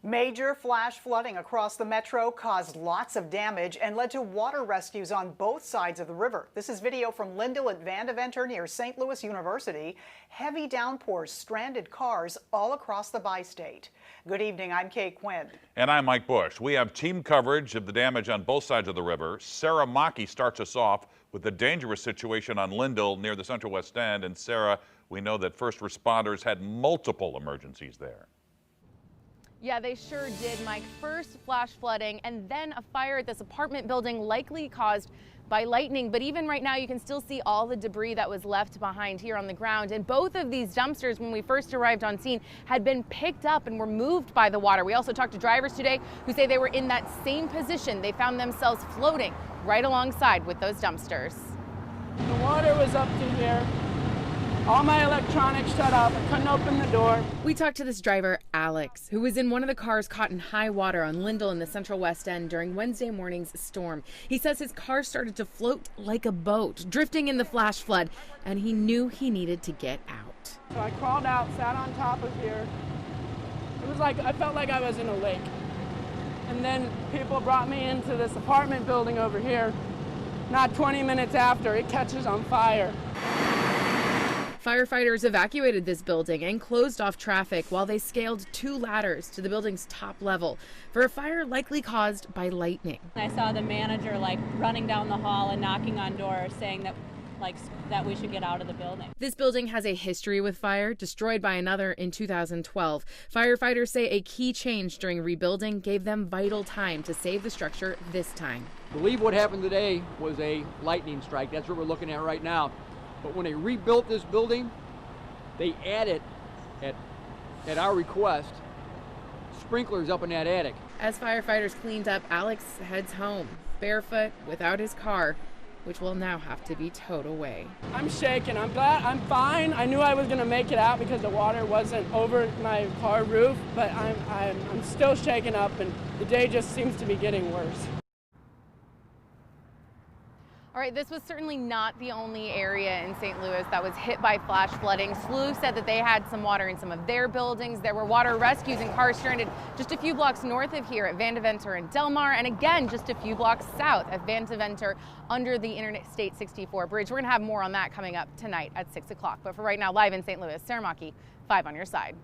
Major flash flooding across the metro caused lots of damage and led to water rescues on both sides of the river. This is video from Lindell at Vandeventer near St. Louis University. Heavy downpours stranded cars all across the bi-state. Good evening, I'm Kay Quinn. And I'm Mike Bush. We have team coverage of the damage on both sides of the river. Sarah Mackey starts us off with the dangerous situation on Lindell near the Central West End. And Sarah, we know that first responders had multiple emergencies there. Yeah, they sure did, Mike. First flash flooding and then a fire at this apartment building likely caused by lightning. But even right now, you can still see all the debris that was left behind here on the ground. And both of these dumpsters, when we first arrived on scene, had been picked up and were moved by the water. We also talked to drivers today who say they were in that same position. They found themselves floating right alongside with those dumpsters. The water was up to here. All my electronics shut off. I couldn't open the door. We talked to this driver, Alex, who was in one of the cars caught in high water on Lindell in the Central West End during Wednesday morning's storm. He says his car started to float like a boat, drifting in the flash flood, and he knew he needed to get out. So I crawled out, sat on top of here. It was like, I felt like I was in a lake. And then people brought me into this apartment building over here. Not 20 minutes after, it catches on fire. Firefighters evacuated this building and closed off traffic while they scaled 2 ladders to the building's top level for a fire likely caused by lightning. I saw the manager running down the hall and knocking on doors saying that we should get out of the building. This building has a history with fire, destroyed by another in 2012. Firefighters say a key change during rebuilding gave them vital time to save the structure this time. I believe what happened today was a lightning strike. That's what we're looking at right now. But when they rebuilt this building, they added, at our request, sprinklers up in that attic. As firefighters cleaned up, Alex heads home, barefoot, without his car, which will now have to be towed away. I'm shaking. I'm glad I'm fine. I knew I was going to make it out because the water wasn't over my car roof, but I'm still shaken up, and the day just seems to be getting worse. All right, this was certainly not the only area in St. Louis that was hit by flash flooding. SLU said that they had some water in some of their buildings. There were water rescues and cars stranded just a few blocks north of here at Vandeventer and Delmar, and again, just a few blocks south at Vandeventer under the Interstate 64 bridge. We're gonna have more on that coming up tonight at 6 o'clock. But for right now, live in St. Louis, Sarah Mackey, 5 on your side.